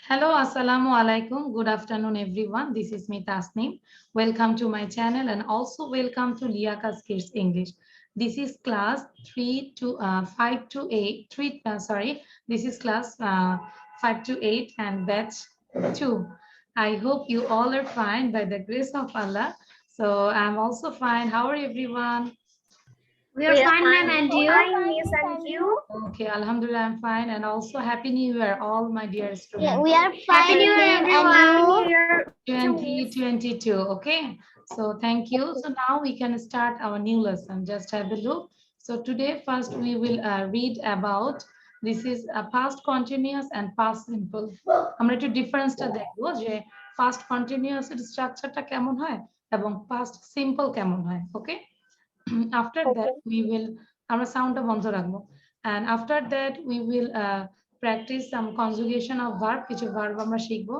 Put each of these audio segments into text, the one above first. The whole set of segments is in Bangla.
Hello, Assalamu alaikum. Good afternoon, everyone. This is me, Tasneem. Welcome to my channel and also welcome to Liaka's Kids English. This is class 5 to 8. This is class 5 to 8 and batch 2. I hope you all are fine by the grace of Allah. So I'm also fine. How are everyone? We are fine, ma'am, and you? Miss, and you? Okay, Alhamdulillah, I'm fine. And also Happy New Year, all my dear students. Yeah, we are Happy fine, New Year, ma'am, everyone. and you? 2022. Okay, so thank you. So now we can start our new lesson. Just have a look. So today first we will read about this is a past continuous and past simple. আমরা একটু ডিফারেন্সটা দেখবো যে past continuous এর স্ট্রাকচারটা কেমন হয় এবং past simple কেমন হয়। ওকে, after that we will আমরা সাউন্ডটা বন্ধ রাখবো and after that we will practice some conjugation of verb কিছু verb আমরা শিখবো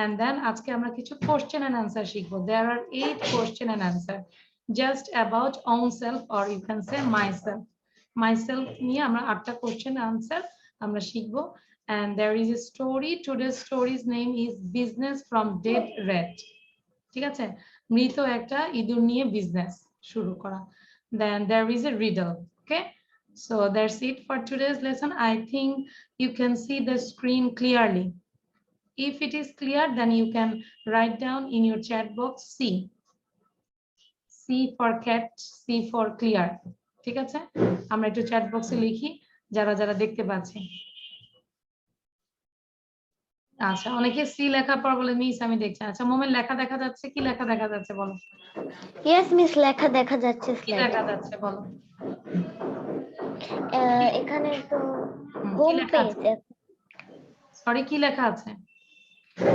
and then আজকে আমরা কিছু question and answer শিখবো there are 8 question and answer just about own self or you can say myself নিয়ে আমরা 8টা question and answer আমরা শিখবো and there is a story today's story's name is business from dead rat ঠিক আছে মৃত একটা ইঁদুর নিয়ে বিজনেস শুরু করা then there is a riddle okay so that's it for today's lesson I think you can see the screen clearly if it is clear then you can write down in your chat box C for cat C for clear ঠিক আছে আমরা একটু চ্যাট বক্সে লিখি যারা যারা দেখতে পাচ্ছি আচ্ছা অনেকে সি লেখার পর বলে মিস আমি দেখছি আচ্ছা মোমেন লেখা দেখা যাচ্ছে কি লেখা দেখা যাচ্ছে বলো ইয়েস মিস লেখা দেখা যাচ্ছে কি দেখা যাচ্ছে বলো এখানে তো কি হোম লেখা পেজ আছে সরি কি লেখা আছে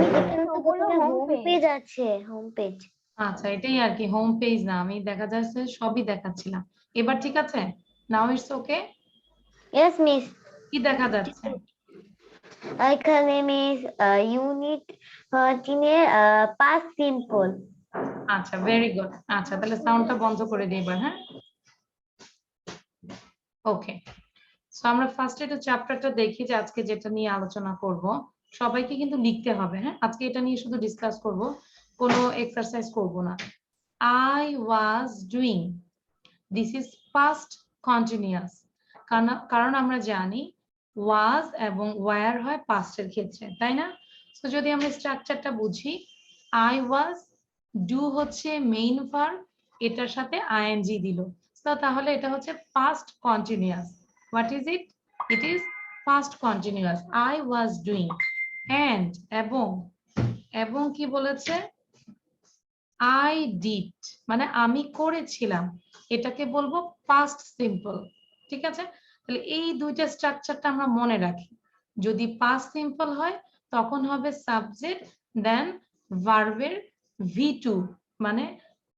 এখানে তো হোম পেজ আছে হোম পেজ আচ্ছা এটাই আর কি হোম পেজ না আমি দেখা যাচ্ছে সবই দেখাচ্ছিলাম এবার ঠিক আছে now it's okay yes miss কি দেখা যাচ্ছে এখানে মিস ইউনিট 13 এর পাস্ট সিম্পল আচ্ছা ভেরি গুড আচ্ছা তাহলে সাউন্ডটা বন্ধ করে দিই এবার হ্যাঁ ওকে সো আমরা ফার্স্ট এটা চ্যাপ্টারটা দেখি যে আজকে যেটা নিয়ে আলোচনা করব সবাইকে কিন্তু লিখতে হবে হ্যাঁ আজকে এটা নিয়ে শুধু ডিসকাস করব কোনো এক্সারসাইজ করব না I was doing this is past continuous কারণ আমরা জানি was এবং were হয় past এর ক্ষেত্রে তাই না তো যদি আমরা স্ট্রাকচারটা বুঝি I was do হচ্ছে মেইন ভার্ব এটার সাথে ing দিল তো তাহলে এটা হচ্ছে past continuous what is it it is past continuous I was doing and এবং কি বলেছে I did মানে আমি করেছিলাম এটাকে বলবো past simple ঠিক আছে তাহলে এই দুইটা স্ট্রাকচারটা আমরা মনে রাখি যদি past simple হয় তখন হবে সাবজেক্ট দেন ভার্বের v2 মানে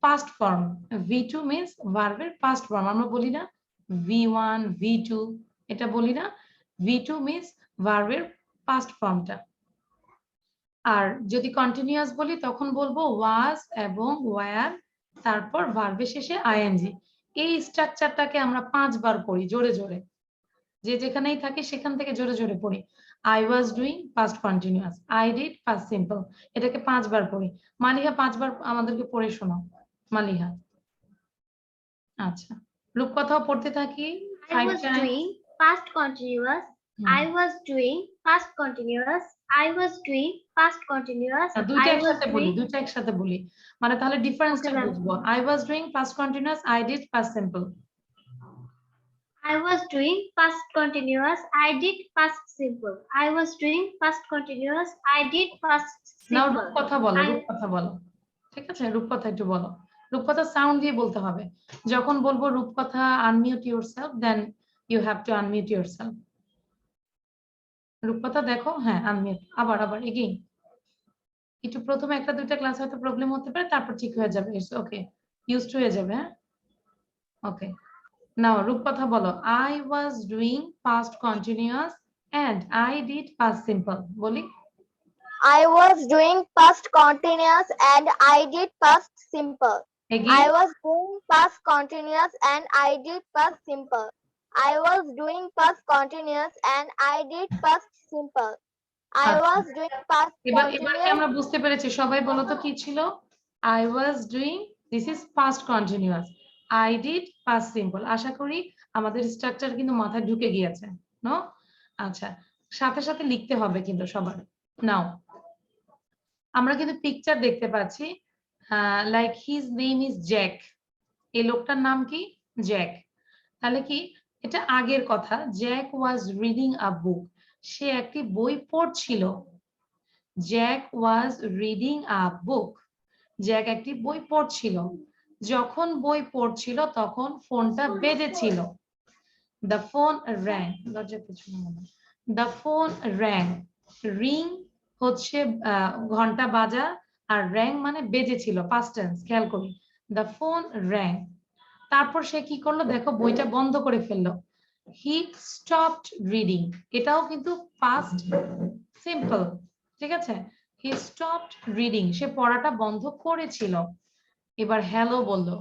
past form v2 means ভার্বের past form আমরা বলি না v1 v2 এটা বলি না v2 means ভার্বের past formটা আর যদি কন্টিনিউয়াস বলি তখন বলবো ওয়াজ এবং ওয়্যার তারপর ভার্বের শেষে আইএনজি এই স্ট্রাকচারটাকে আমরা 5 বার পড়ি জোরে জোরে যে যেখানেই থাকি সেখান থেকে জোরে জোরে পড়ি I was doing past continuous I did past simple এটাকে 5 বার পড়ি মালিহা 5 বার আমাদেরকে পড়ে শোনাও মালিহা আচ্ছা রূপকথাও পড়তে থাকি I was doing past continuous. I was doing past continuous. I was doing past continuous. দুইটা I was একসাথে বলি মানে তাহলে ডিফারেন্সটা Okay, ma'am. বুঝবো I was doing past continuous I did past simple I was doing past continuous. I did past simple. I was doing past continuous. I did past now simple. রূপকথা বলো ঠিক আছে রূপকথা একটু বলো রূপকথা সাউন্ড দিয়ে বলতে হবে যখন বলবো Rupkatha unmute yourself then you have to unmute yourself Rupkatha দেখো হ্যাঁ আনমিউট আবার এগেইন একটু প্রথমে একটা দুইটা ক্লাস হয়তো প্রবলেম হতে পারে তারপর ঠিক হয়ে যাবে ইটস ওকে ইউজড টু হয়ে যাবে হ্যাঁ ওকে নাও রূপকথা বলো I was doing past continuous and I did past simple বলি I was doing past continuous and I did past simple. I was doing past continuous and I did past simple. I was doing past continuous and I did past simple. I আচ্ছা। was doing past এবার কি continuous. আমরা বুঝতে পেরেছি? সবাই বলো তো কি ছিল? I was doing, this is past continuous. I did past simple. আশা করি আমাদের স্ট্রাকচার কিন্তু মাথায় ঢুকে গিয়েছে, নো? আচ্ছা, সাথে সাথে লিখতে হবে কিন্তু সবার। নাও আমরা কিন্তু পিকচার দেখতে পাচ্ছি, like his name is Jack. এই লোকটার নাম কি? জ্যাক। তাহলে কি এটা আগের কথা, জ্যাক ওয়াজ রিডিং আ বুক, সে একটি বই পড়ছিল। Jack was reading a book, Jack একটি বই পড়ছিল। যখন বই পড়ছিল তখন ফোনটা বেজেছিল। দ্য ফোন র্যাং, দরজার পেছনে মনে, দ্য ফোন র্যাং, রিং হচ্ছে ঘন্টা বাজা, আর র্যাং মানে বেজেছিল, পাস্ট টেন্স, খেয়াল করি। দ্য ফোন র্যাং, তারপর সে কি করলো দেখো, বইটা বন্ধ করে ফেললো। হি স্টপড রিডিং, এটাও কিন্তু পাস্ট সিম্পল, ঠিক আছে? হি স্টপড রিডিং, সে পড়াটা বন্ধ করেছিল। এবার হ্যালো বললো,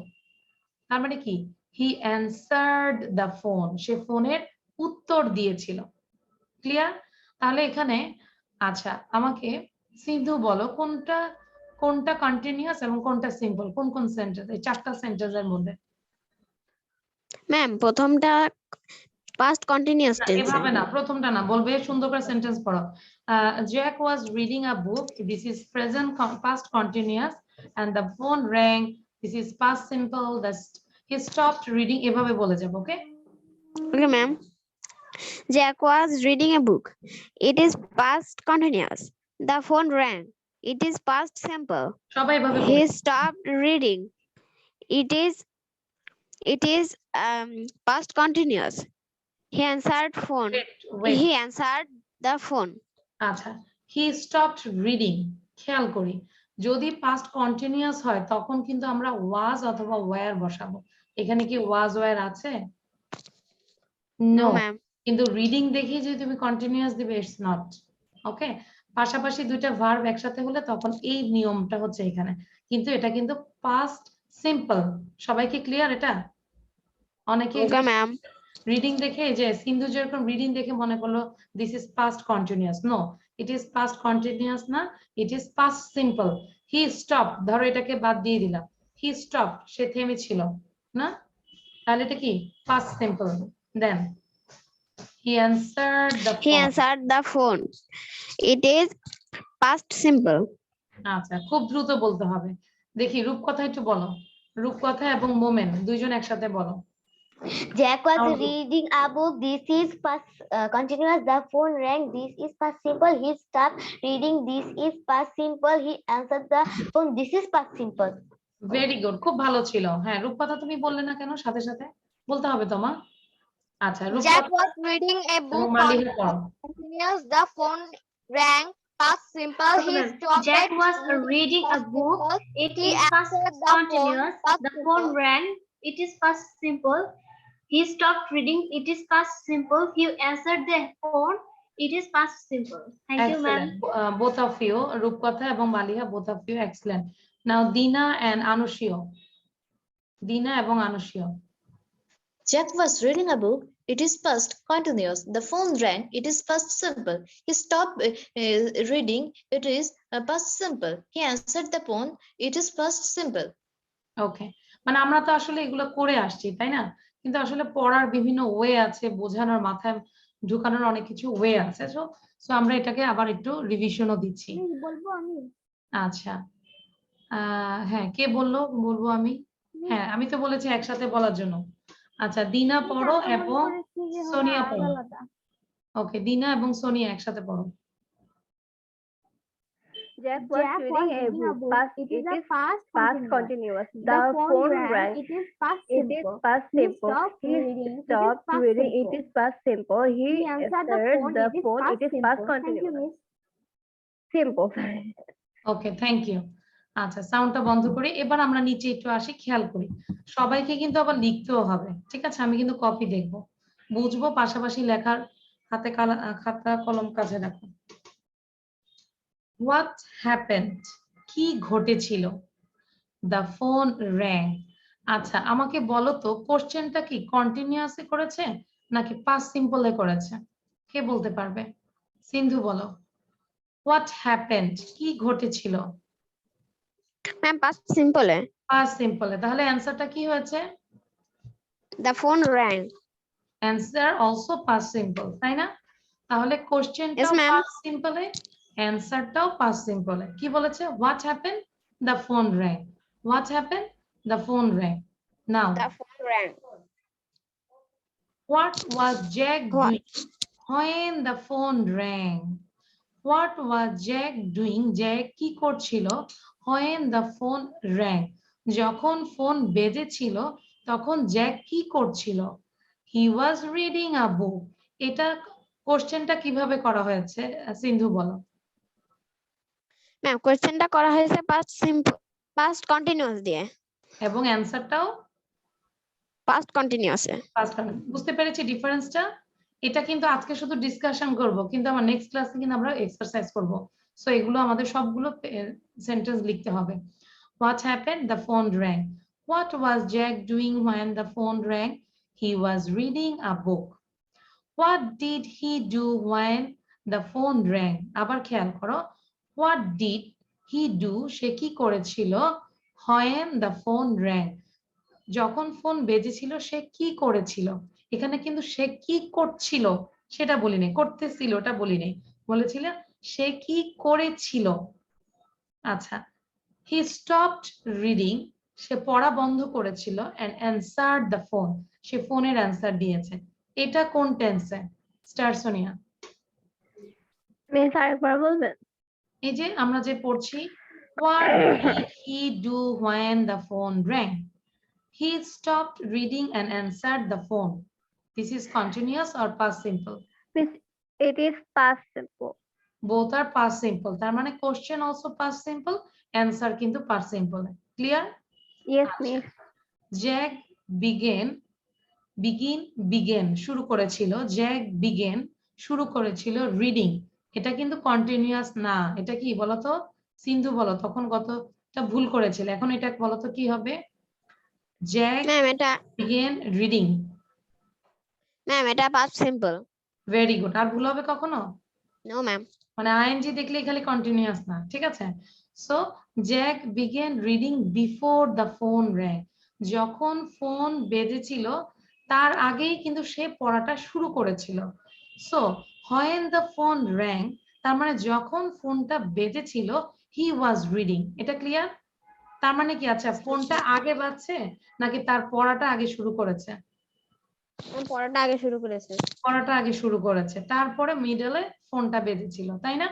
তার মানে কি? হি অ্যানসার্ড দ্য ফোন, সে ফোনের উত্তর দিয়েছিল। ক্লিয়ার? তাহলে এখানে আচ্ছা আমাকে সিধু বলো কোনটা কোনটা কন্টিনিউয়াস এবং কোনটা সিম্পল, কোন কোন সেন্টেন্স, এই চারটা সেন্টেন্সের মধ্যে? ম্যাম প্রথমটা পাস্ট কন্টিনিউয়াস টেন্স। এভাবে না, প্রথমটা না, বলবে সুন্দর করে সেন্টেন্স পড়ো। Jack was reading a book, this is present past continuous, and the phone rang, this is past simple, he stopped reading, এভাবে বলে যাবো। ওকে Okay, ma'am. Jack was reading a book. It is past continuous. The phone rang. It is past simple. সবাই এভাবে He stopped reading. It is past continuous. He answered phone. wait. He answered the phone. আচ্ছা, হি স্টপড রিডিং, খেয়াল করি যদি পাস্ট কন্টিনিউয়াস হয় তখন কিন্তু আমরা ওয়াজ অথবা ওয়্যার বসাবো। এখানে কি ওয়াজ ওয়্যার আছে? No, ma'am. কিন্তু রিডিং দেখে যদি তুমি কন্টিনিউয়াস দিবে, ইটস নট। ওকে, পাশাপাশি দুইটা ভার্ব একসাথে হলে তখন এই নিয়মটা হচ্ছে এখানে, কিন্তু এটা কিন্তু পাস্ট সিম্পল। সবাইকে ক্লিয়ার এটা? অনেকে Okay, ma'am. রিডিং দেখে, যে সিন্ধু যেরকম রিডিং দেখে মনে করলো this is past continuous, no, it is past continuous না, it is past simple. He stop, ধরো এটাকে বাদ দিয়ে দিলাম, হি স্টপ, সে থেমেছিল না, তাহলে এটা কি? Past simple. Then he answered the He phone, answered the phone. It is past simple. আচ্ছা খুব দ্রুত বলতে হবে। দেখি রূপকথা একটু বলো, রূপকথা এবং মোমেন দুইজন একসাথে বলো। Jack was Sound. reading a book. This is past continuous. The phone rang. This is past simple. He stopped reading. This is past simple. He answered the phone. This is past simple. Very good, খুব ভালো ছিল। হ্যাঁ, রূপকথা তুমি বললে না কেন? সাথে সাথে বলতে হবে তোমার। আচ্ছা, Jack রূপকথা was reading a এবং book. মালিহা পড়ো। Continuous. The phone rang. Past simple. He stopped. Jack was reading a Past book. simple. It He is past answered the phone. continuous. Past The phone simple. rang. It is past simple. He stopped reading. It is past simple. He answered the phone. It is past simple. Thank you, ma'am. Excellent. Both of you, রূপকথা এবং Maliha, both of you excellent. Now Dina and Anushio. Dina এবং Anushio. Jack was reading a book. It is past continuous. The phone rang. It is past simple. He stopped reading. It is past simple. He answered the phone. It is past simple. ওকে, মানে আমরা তো আসলে এগুলো করে আসছি, তাই না? কিন্তু আসলে পড়ার বিভিন্ন ওয়ে আছে, বোঝানোর, মাথায় ঢুকানোর অনেক কিছু ওয়ে আছে। সো আমরা এটাকে আবার একটু রিভিশনও দিচ্ছি। বলবো আমি। আচ্ছা, হ্যাঁ, কে বললো বলবো আমি? হ্যাঁ, আমি তো বলেছি একসাথে বলার জন্য। আচ্ছা, দিনা পড়ো এবং সোনিয়া পড়ো। ওকে, দিনা এবং সোনিয়া একসাথে পড়ো। Jack was reading a book. It is past continuous. The phone rang. It is past It is past simple. He stopped reading. It is past simple. He answered the phone. It is past continuous. Simple. Okay, thank you. আচ্ছা, সাউন্ডটা বন্ধ করি। এবার আমরা নিচে একটু আসি, খেয়াল করি। সবাইকে কিন্তু আবার লিখতেও হবে, ঠিক আছে? আমি কিন্তু কপি দেখবো, বুঝবো, পাশাপাশি লেখার হাতে খাতা কলম কাছে রাখো। হোয়াট হ্যাপেন্ড, কি ঘটেছিল? The phone rang. আচ্ছা, আমাকে বলো তো কোশ্চেনটা কি কন্টিনিউয়াসলি করেছে নাকি পাস্ট সিম্পলে করেছে? কে বলতে পারবে? সিন্ধু বলো। What happened? কি ঘটেছিল? ম্যাম পাস্ট সিম্পলে Past simple. তাহলে অ্যানসারটা কি হয়েছে? the phone rang answer also past simple, তাই না? তাহলে yes কোশ্চেনটাও ma'am past simple এ, অ্যানসারটাও past simple এ। কি বলেছে? What happened? The phone rang. What happened? The phone rang. Now, the phone rang what was Jack what doing when the phone rang? What was Jack doing? Jack কি করছিল? When the phone rang. যখন ফোন বেজেছিল তখন জ্যাক কি করছিল? He was reading a book. এটা কোশ্চেনটা কিভাবে করা হয়েছে? সিন্ধু বলো। ম্যাম কোশ্চেনটা করা হয়েছে পাস্ট সিম্পল পাস্ট কন্টিনিউয়াস দিয়ে এবং অ্যানসারটাও পাস্ট কন্টিনিউয়াস এ পাস্ট কন্টিনিউয়াস। বুঝতে পেরেছি ডিফারেন্সটা? এটা কিন্তু আজকে শুধু ডিসকাশন করব, কিন্তু আমার নেক্সট ক্লাসে কিন্তু আমরা এক্সারসাইজ করব। সো এগুলো আমাদের সবগুলো সেন্টেন্স লিখতে হবে। What happened? The phone rang. What was Jack doing when the phone rang? He was reading a book. What did he do when the phone rang? আবার খেয়াল করো, what did he do? সে কি করেছিল? when the phone rang. যখন ফোন বেজেছিল সে কি করেছিল? এখানে কিন্তু সে কি করছিল সেটা বলি নাই, করতেছিল ওটা বলি নাই, বলেছিল সে কি করেছিল। আচ্ছা, he stopped reading. সে পড়া বন্ধ করেছিল and answered the phone. সে ফোনের অ্যান্সার দিয়েছে। এটা কোন টেন্সে? স্টার সোনিয়া। মিস আরেকবার বলবেন? এই যে আমরা যে পড়ছি, what did he do when the phone rang? He stopped reading and answered the phone. This is continuous or past simple? Miss, it is past simple. Both are past simple. তার মানে question also past simple, answer কিন্তু past simple. Clear? Yes, miss. Jack began শুরু করেছিল। Jack began শুরু করেছিল reading. এটা কিন্তু কন্টিনিউয়াস না, এটা কি বলতো? সিন্ধু বলো, তখন কতটা ভুল করেছিল, এখন এটা বলতো কি হবে? Jack ম্যাম এটা began reading. Past simple very good. আর ভুল হবে কখনো? নো ম্যাম মানে আইএনজি দেখলে খালি কন্টিনিউয়াস না, ঠিক আছে? So Jack began reading before the phone rang. যখন ফোন বেজেছিল তার আগেই কিন্তু সে পড়াটা শুরু করেছিল। So when the phone rang, তার মানে যখন ফোনটা বেজেছিল he was reading. এটা ক্লিয়ার? তার মানে কি, আচ্ছা ফোনটা আগে বাজছে নাকি তার পড়াটা আগে শুরু করেছে? পড়াটা আগে শুরু করেছে পড়াটা আগে শুরু করেছে, তারপরে মিডলে ফোনটা বেজেছিল, তাই না?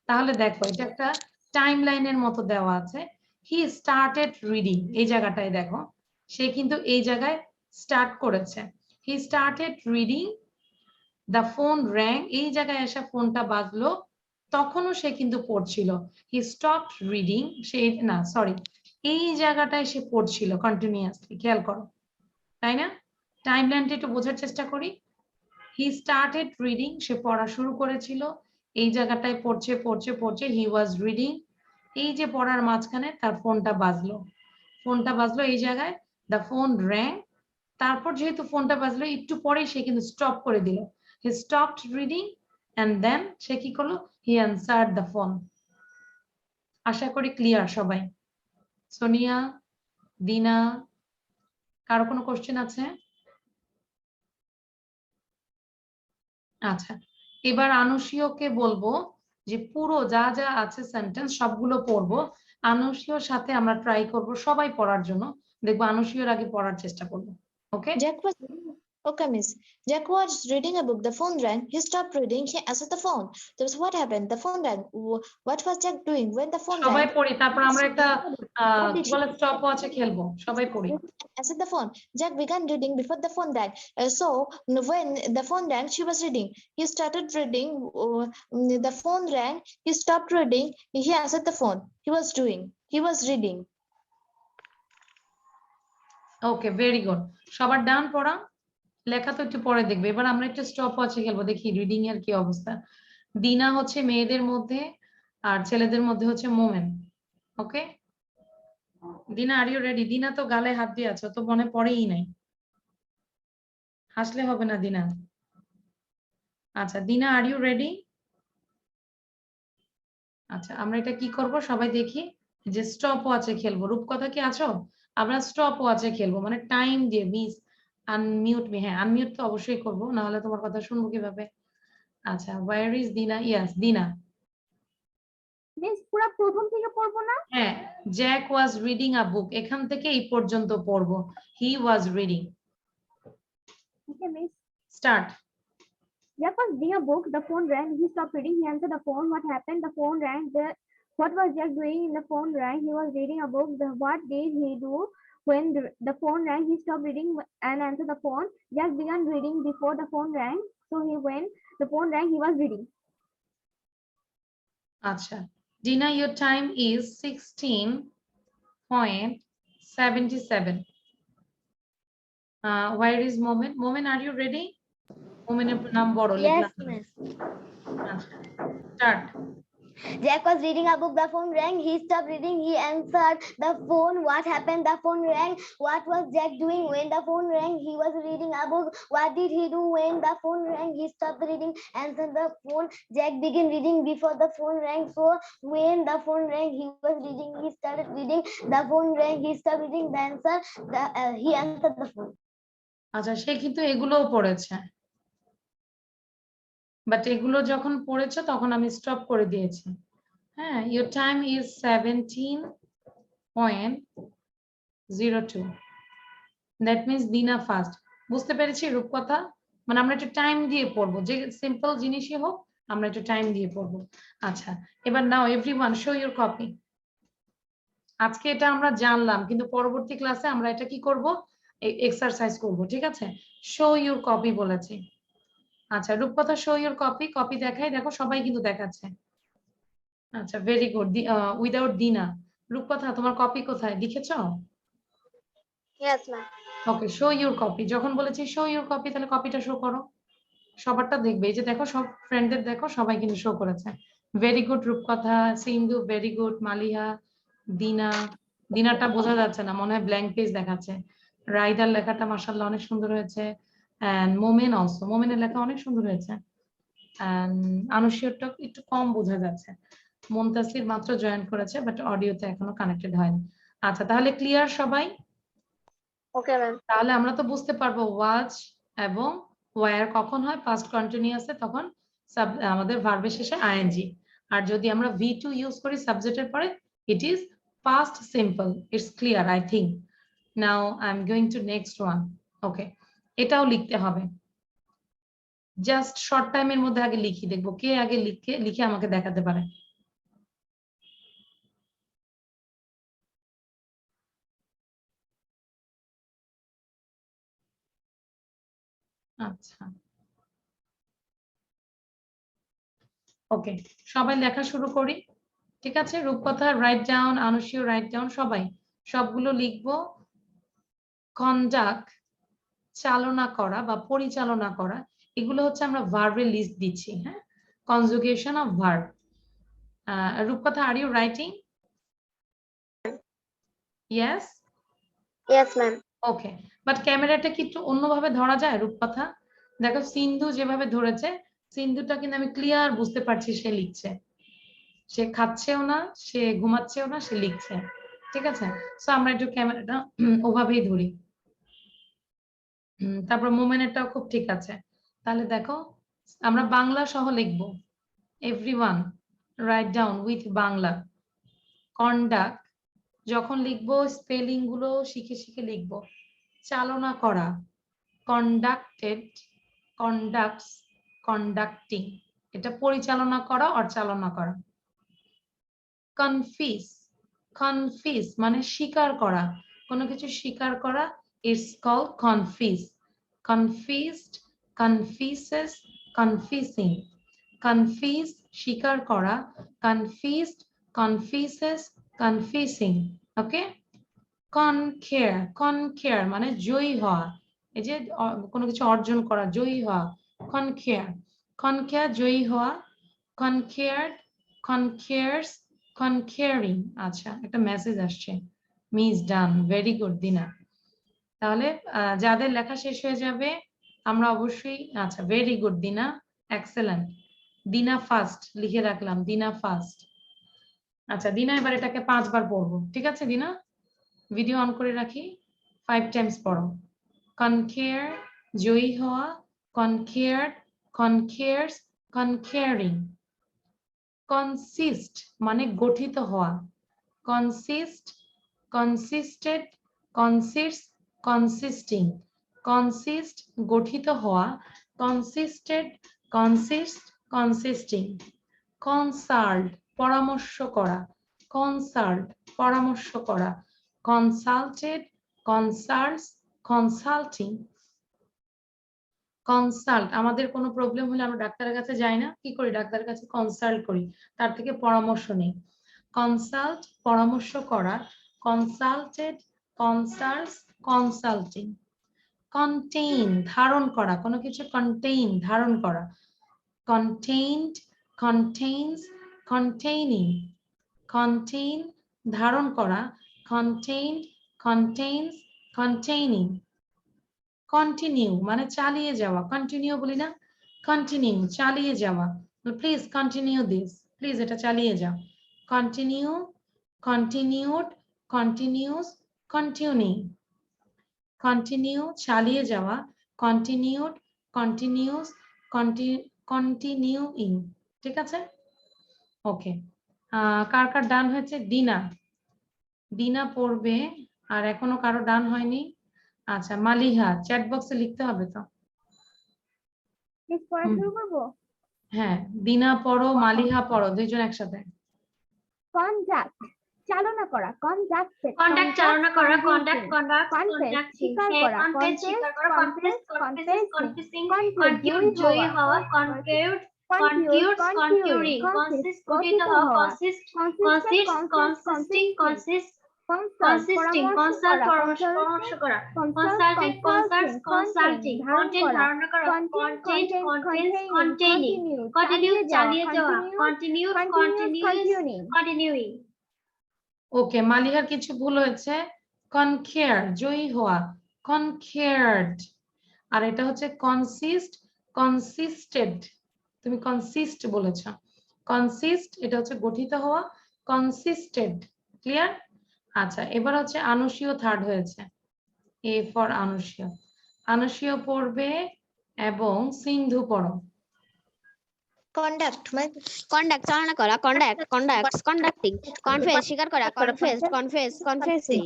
তাহলে দেখো এটা একটা টাইম লাইনের মতো দেওয়া আছে। হি স্টার্টেড রিডিং, এই জায়গাটায় দেখো সে কিন্তু এই জায়গায় স্টার্ট করেছে। He started reading, the phone rang, এই জায়গায় এসে ফোনটা বাজলো, তখনও সে কিন্তু পড়ছিল। হি স্টপড রিডিং, সে না সরি এই জায়গাটায় সে পড়ছিল কন্টিনিউয়াসলি, খেয়াল করো, তাই না? টাইম লাইনটা একটু বোঝার চেষ্টা করি। হি স্টার্টেড রিডিং, সে পড়া শুরু করেছিল, এই জায়গাটায় পড়ছে পড়ছে পড়ছে, হি ওয়াজ রিডিং, এই যে পড়ার মাঝখানে তার ফোনটা বাজলো, এই জায়গায় দ্য ফোন র্যাং, তারপর যেহেতু ফোনটা বাজলো একটু পরেই সে কিন্তু স্টপ করে দিল। He stopped reading and then সে কি করলো? হি অ্যানসার্ড দ্য ফোন। আশা করি ক্লিয়ার সবাই। সোনিয়া, দিনা, কারো কোনো কোশ্চেন আছে? আচ্ছা, এবার আনুষীয়কে বলবো যে পুরো যা যা আছে সেন্টেন্স সবগুলো পড়বো। আনুষীয়র সাথে আমরা ট্রাই করব সবাই পড়ার জন্য, দেখবো আনুষীয়র আগে পড়ার চেষ্টা করবো। ওকে? Okay, miss. Jack was reading a book. The phone rang. He stopped reading. He answered the phone. So what happened? The phone rang. What was Jack doing when the phone সবাই rang? পড়ি, তারপর আমরা একটা What did কি বলে স্টপ ওয়াচে খেলবো, সবাই পড়ি। answered the phone. Jack began reading before the phone rang. So when the phone rang, she was reading. He started reading. The phone rang. He stopped reading. He answered the phone. He was doing. He was reading. Okay, very good. সবার ডান পড়া, লেখা তো একটু পরে দেখবে। এবার আমরা একটু স্টপ ওয়াচে খেলবো, দেখি রিডিং এর কি অবস্থা। দিনা হচ্ছে মেয়েদের মধ্যে আর ছেলেদের মধ্যে হচ্ছে মোমেন। ওকে দিনা, আর ইউ রেডি? দিনা তো গালে হাত দিয়ে আছো, তো মনে পড়েই নাই, হাসলে হবে না দিনা। আচ্ছা দিনা, আর ইউ রেডি? আচ্ছা আমরা এটা কি করব সবাই দেখি যে স্টপ ওয়াচে খেলবো। রূপকথা কি আছো? আমরা স্টপ ওয়াচে খেলবো, মানে টাইম দিয়ে। মিস আনমিউট মি, হ্যাঁ আনমিউট তো অবশ্যই করবো, না হলে তোমার কথা শুনবো কিভাবে। আচ্ছা ওয়্যার ইজ দিনা? ইয়াস দিনা। মিস পুরো প্রথম থেকে পড়বো না? হ্যাঁ, জ্যাক ওয়াজ রিডিং আ বুক, এখান থেকে এই পর্যন্ত পড়বো। He was reading. Okay miss. Start. Jack was reading a book. The phone rang. He stopped reading. He answered the phone. What happened? The phone rang. What was Jack doing? The phone rang. He was reading a book. What did he do when the phone rang? He stopped reading and answered the phone. Jack began reading before the phone rang. So when the phone rang, he was reading. আচ্ছা dinner, your time is 16.77. Where is Momin? Momin, are you ready? Momin এর নাম বড় Yes, লিখলাম। miss. আচ্ছা start. Jack was reading a book. The phone rang. He stopped reading. He answered the phone. What happened? The phone rang. What was Jack doing when the phone rang? He was reading a book. What did he do when the phone rang? He stopped reading. Answered the phone. Jack began reading before the phone rang. So when the phone rang, he was reading. He started reading. The phone rang. He stopped reading. He answered the phone. আচ্ছা সে কিন্তু এগুলোও পড়েছে, বাট এগুলো যখন পড়েছে তখন আমি স্টপ করে দিয়েছি। হ্যাঁ, your time is 17.02. That means দিনা ফার্স্ট। বুঝতে পেরেছি রূপকথা? মানে আমরা একটু টাইম দিয়ে পড়বো, যে সিম্পল জিনিসই হোক আমরা একটু টাইম দিয়ে পড়বো। আচ্ছা এবার নাও এভরিওয়ান শো ইউর কপি। আজকে এটা আমরা জানলাম, কিন্তু পরবর্তী ক্লাসে আমরা এটা কি করব, এক্সারসাইজ করব, ঠিক আছে? শো ইউর কপি বলেছি। আচ্ছা রূপকথা শো ইউর কপি। কপি দেখাই, দেখো সবাই কিন্তু দেখাচ্ছে। আচ্ছা ভেরি গুড। উইদাউট দিনা। রূপকথা তোমার কপি কোথায়, লিখেছো? Yes, ma'am. Okay show your copy. যখন বলেছি শো ইউর কপি, তাহলে কপিটা শো করো। সবারটা দেখবে, এই যে দেখো সব ফ্রেন্ডদের দেখো, সবাই কিন্তু শো করেছে। ভেরি গুড রূপকথা, সিন্ধু ভেরি গুড, মালিহা, দিনা। দিনাটা বোঝা যাচ্ছে না, মনে হয় ব্ল্যাঙ্ক পেজ দেখাচ্ছে। রাইদার লেখাটা মাশাআল্লাহ অনেক সুন্দর হয়েছে। এন্ড মোমেন অলসো, মোমেনের লেখা অনেক সুন্দর হয়েছে। এন্ড আনুশিয়ারটা একটু কম বোঝা যাচ্ছে। মুনতাসির মাত্র জয়েন করেছে, বাট অডিওতে এখনো কানেক্টেড হয়নি। আচ্ছা তাহলে ক্লিয়ার সবাই? Okay, ma'am. তাহলে আমরা তো বুঝতে পারবো ওয়াজ এবং ওয়্যার কখন হয়, পাস্ট কন্টিনিউয়াসে, তখন আমাদের ভার্বের শেষে আইএনজি। আর যদি আমরা V2 ইউজ করি সাবজেক্টের পরে, it is past simple. It's clear I think. Now I am going to next one. Okay এটাও লিখতে হবে। জাস্ট শর্ট টাইমের মধ্যে আগে লিখি, দেখবো কে আগে লিখে আমাকে দেখাতে পারে। আচ্ছা ওকে সবাই লেখা শুরু করি, ঠিক আছে? রূপকথা রাইট ডাউন, আনুশিও রাইট ডাউন, সবাই সবগুলো লিখবো। কন্ডাক্ট চালনা করা বা পরিচালনা করা, এগুলো হচ্ছে আমরা ভার্বের লিস্ট দিচ্ছি। হ্যাঁ, conjugation of verb. Rupkotha are you writing? Yes Yes, ma'am. Okay, but ক্যামেরাটা কি একটু অন্যভাবে ধরা যায় রূপকথা? দেখো সিন্ধু যেভাবে ধরেছে, সিন্ধুটা কিন্তু আমি ক্লিয়ার বুঝতে পারছি সে লিখছে। সে খাচ্ছেও না, সে ঘুমাচ্ছেও না, সে লিখছে, ঠিক আছে? সো আমরা একটু ক্যামেরাটা ওভাবেই ধরি। তারপর মোমেন্টটাও খুব ঠিক আছে। তাহলে দেখো আমরা বাংলা সহ লিখবো। Everyone write down with Bangla. Conduct যখন লিখবো স্পেলিং গুলো শিখে শিখে লিখবো। চালনা করা, কন্ডাক্টেড, কন্ডাক্টস, কন্ডাক্টিং, এটা পরিচালনা করা আর চালনা করা। কনফিস, কনফিস মানে স্বীকার করা, কোনো কিছু স্বীকার করা, ইটস কল্ড কনফিস। কনফিসড, কনফিসেস, কনফিসিং। কনফিস স্বীকার করা, কনফিসড, কনফিসেস, কনফিসিং। ওকে। কনকেয়ার, কনকেয়ার মানে জয়ী হওয়া, এই যে কোনো কিছু অর্জন করা, জয়ী হওয়া। কনকেয়ার, কনকেয়ার জয়ী হওয়া। কনকেয়ার্ড, কনকেয়ার্স, কনকেয়ারিং। আচ্ছা একটা মেসেজ আসছে, মিস ডান, ভেরি গুড দিনা। তাহলে যাদের লেখা শেষ হয়ে যাবে আমরা অবশ্যই, আচ্ছা ভেরি গুড দিনা, এক্সেলেন্ট। দিনা ফার্স্ট লিখে রাখলাম, দিনা ফার্স্ট। আচ্ছা দিনা এবার এটাকে 5 বার পড়বো, ঠিক আছে দিনা? ভিডিও অন করে রাখি, 5 টাইমস পড়ো। কনকেয়ার জয়ী হওয়া, কনকেয়ার্ড, কনকেয়ার্স, কনকেয়ারিং। কনসিস্ট মানে গঠিত হওয়া, কনসিস্ট, কনসিস্টেড, কনসিস্ট, কনসিস্টিং। কনসিস্ট গঠিত হওয়া, কনসিস্টেড, কনসিস্ট, কনসিস্টিং। কনসাল্ট পরামর্শ করা, কনসাল্ট পরামর্শ করা, কনসাল্টেড, কনসাল্টস, কনসাল্টিং। কনসাল্ট আমাদের কোনো প্রবলেম হলে আমরা ডাক্তারের কাছে যাই না, কি করি? ডাক্তারের কাছে কনসাল্ট করি, তার থেকে পরামর্শ নেই। কনসাল্ট পরামর্শ করা, কনসাল্টেড, কনসাল্টস, কনসাল্টিং। কন্টেইন ধারণ করা, কোনো কিছু কন্টেইন ধারণ করা, কন্টেইনড, কন্টেইনস, কন্টেইনিং। কন্টেইন ধারণ করা, কন্টেইনড, কন্টেইনস, কন্টেইনিং। কন্টিনিউ মানে চালিয়ে যাওয়া, কন্টিনিউ বলি না, কন্টিনিউ চালিয়ে যাওয়া, প্লিজ কন্টিনিউ দিস, প্লিজ এটা চালিয়ে যাও। Continue, continued, continuous, continuing. Continue চালিয়ে যাওয়া, কন্টিনিউড, কন্টিনিউস, কন্টিনিউইং। ঠিক আছে, ওকে। কার কার ডান হয়েছে? দিনা, দিনা পড়বে। আর এখনো কারো ডান হয়নি? আচ্ছা মালিহা, চ্যাট বক্সে লিখতে হবে তো। মিস পড়া শুরু করবো? হ্যাঁ দিনা পড়ো, মালিহা পড়ো, দুইজন একসাথে। কনডাক্ট চালনা করা, কনডাক্ট কন্ডাক্ট চালনা করা, কন্ডাক্ট কন্ডাক্ট কনফেস কন্ডাক্ট স্বীকার করা, কনফেস স্বীকার করা, কনফেস কনফেস কনফেসিং কনকিউট জয়ী হওয়া, কনকিউট কনকিউট কনকিউরিং, কনসিস্ট গঠিত হওয়া, consist consist consisting consist consisting, consult পরামর্শ করা, কনসাল্টেড কনসাল্টস কনসাল্টিং, কন্টেন্ট ধারণা করা, কন্টেন্ট কন্টেন্টস কন্টেইনিং, কন্টিনিউ চালিয়ে যাওয়া, কন্টিনিউড কন্টিনিউইং কন্টিনিউইং। ওকে মালিহার কিছু ভুল হয়েছে, কনকেয়ার জয়ী হওয়া, কনকেয়ার্ড। আর এটা হচ্ছে কনসিস্ট, কনসিস্টেড, তুমি কনসিস্ট বলেছ। কনসিস্ট এটা হচ্ছে গঠিত হওয়া, কনসিস্টেড। ক্লিয়ার? আচ্ছা এবার হচ্ছে আনুষীয় থার্ড হয়েছে, এ ফর আনুষীয়। আনুষীয় পড়বে এবং সিন্ধু পড়ো। কন্ডাক্ট মানে কন্ডাক্ট চালনা করা, কন্ডাক্ট কন্ডাক্টস কন্ডাক্টিং, কনফেস স্বীকার করা, কনফেস কনফেস কনফেসিং,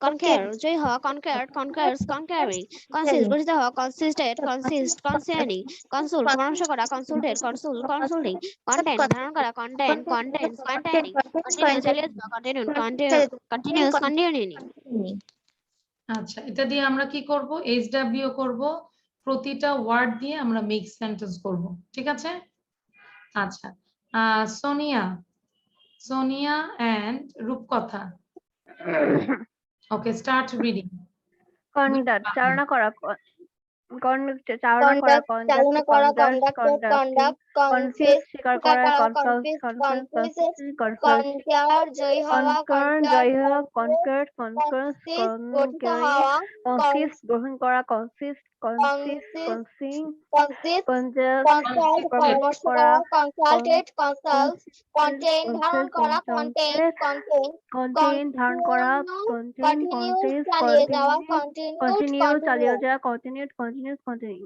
কনকেয়ার জয়ী হওয়া, কনকেয়ার্ড কনকেয়ার্স কনকেয়ারিং, কনসিস্ট গঠিত হওয়া, কনসিস্টেড কনসিস্ট কনসার্নিং, কনসুল পরামর্শ করা, কনসুলটেড কনসুল কনসুল্টিং, কন্টেন্ট ধারণ করা, কন্টেন্ট কন্টেন্টস কন্টেইনিং, কন্টিনিউ চালিয়ে যাওয়া, কন্টিনিউ কন্টিনিউস কন্টিনিউইং। আচ্ছা এটা দিয়ে আমরা কি করব? এইচডব্লিউ করব, প্রতিটা ওয়ার্ড দিয়ে আমরা মিক্স সেন্টেন্স করব, ঠিক আছে? আচ্ছা সোনিয়া, সোনিয়া এন্ড রূপকথা। Okay start reading. কন্ডাক্ট চালনা করা, কন্ডাক্ট চালনা করা, চালনা করা, কন্ডাক্ট কন্ডাক্ট কনফিউজ স্বীকার করা, কনফিউজ কনফিউজ কনকেয়ার জয়ী হওয়া, জয় হওয়া, কনকার্ড গঠিত হওয়া, কনসিস্ট গ্রহণ করা, কনসিস্ট কনসিস্ট কনসিং কনসিস্ট কনজাস্ট কনসাল্ট পরামর্শ করা, কনসাল্টেড কনসাল্ট, কন্টেন্ট ধারণ করা, কন্টেন্ট কন্টেন্ট ধারণ করা, কন্টেন্ট কন্টিনিউ চালিয়ে যাওয়া, কন্টিনিউ চালিয়ে যাওয়া, continued continues continue.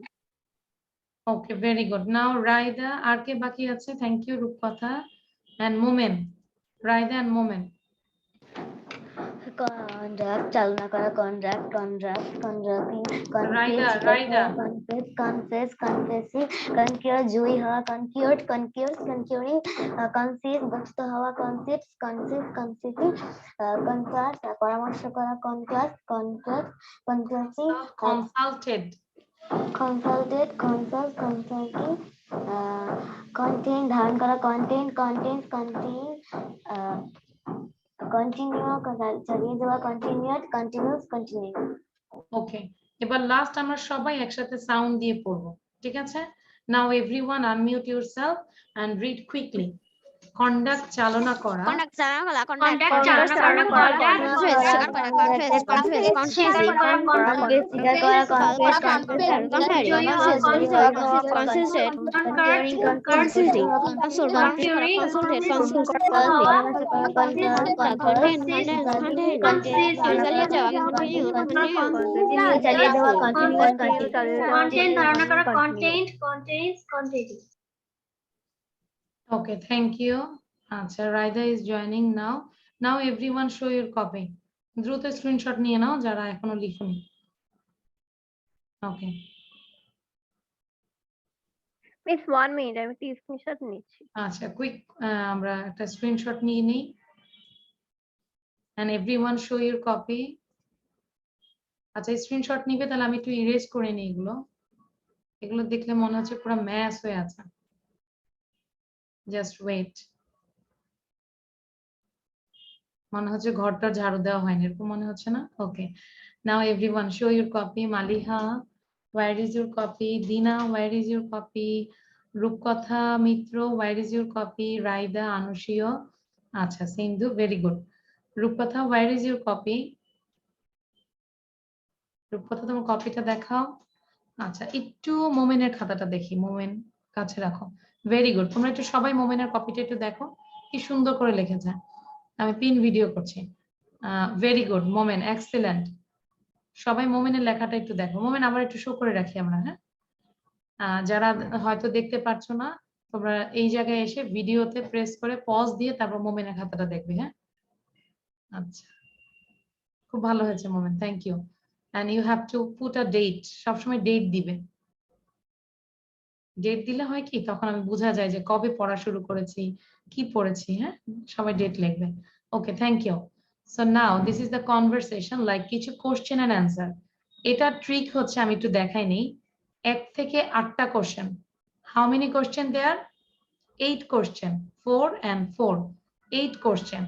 Okay very good. Now Raida, আর কে বাকি আছে? Thank you Rupkotha and Momen. Raida and Momen. Conduct চালনা করা, conduct conducting, Raida confess confessing, concur জয়ী হওয়া, কনকিউর্ড কনকিউরস কনকিউরিং, কনসিস্ট গঠিত হওয়া, কনসিস্ট কনসিস্টিং, কনসাল্ট পরামর্শ করা, consulting, consulted, consulted consulting, content ধারণ করা, কন্টেন্ট কন্টিনিউ চালিয়ে যাওয়া, কন্টিনিউস কন্টিনিউ। ওকে এবার লাস্ট আমরা সবাই একসাথে সাউন্ড দিয়ে পড়বো, ঠিক আছে? Now everyone unmute yourself and read quickly. Conduct চালনা করা conduct চালনা করা Conduct conduct চালনা করা, conduct confess স্বীকার করা confess confess conscious comparing consisted consulting consult পরামর্শ করা consulted consult contain চালিয়ে যাওয়া continue content ধারণা করা, content, contains, containing. Okay, thank you. আচ্ছা, Raida is joining now. Now everyone show your copy. দ্রুত স্ক্রিনশট নিয়ে নাও যারা এখনো লিখোনি। Okay. Miss 1 minute, আমি একটু স্ক্রিনশট নিচ্ছি। আচ্ছা, কুইক আমরা একটা স্ক্রিনশট নিয়ে নিই। And everyone show your copy. আচ্ছা, স্ক্রিনশট নিবে তাহলে আমি একটু ইরেজ করে নিই এগুলো। এগুলো দেখলে মনে হচ্ছে পুরো ম্যাচ হয়ে আছে। Just wait. মনে হচ্ছে ঘরটা ঝাড়ু দেওয়া হয়নি, এরকম মনে হচ্ছে না? Okay, now everyone show your copy. Maliha, where is your copy? Dina, where is your copy? রূপকথা মিত্র, where is your copy? Raida, আনুশিও, আচ্ছা সিন্ধু, ভেরি গুড। রূপকথা, where is your copy? রূপকথা তোমার কপিটা দেখাও। আচ্ছা, একটু মোমেনের খাতাটা দেখি, মোমেন কাছে রাখো। ভেরি গুড, তোমরা একটু সবাই মোমেনের কপিটা একটু দেখো, কি সুন্দর করে লিখেছে। আমি পিন ভিডিও করছি। ভেরি গুড মোমেন, এক্সেলেন্ট। সবাই মোমেনের লেখাটা একটু দেখো। মোমেন আবার একটু শো করে রাখি আমরা, হ্যাঁ? যারা হয়তো দেখতে পারছো না, তোমরা এই জায়গায় এসে ভিডিওতে প্রেস করে পজ দিয়ে তারপর মোমেনের খাতাটা দেখবে, হ্যাঁ? আচ্ছা, খুব ভালো হয়েছে Momen, thank you. And you have to put a date, সবসময় ডেট দিবে। ডেট দিলে হয় কি, তখন আমি বোঝা যায় যে কবে পড়া শুরু করেছি, কি পড়েছি, হ্যাঁ? সবাই ডেট লিখবে। Okay, thank you. So now this is the conversation, like কিছু কোশ্চেন এন্ড অ্যান্সার। এটা ট্রিক হচ্ছে, আমি একটু দেখাই নেই। 1 থেকে 8টা question. How many question there? 8 question, 4 and 4, 8 question.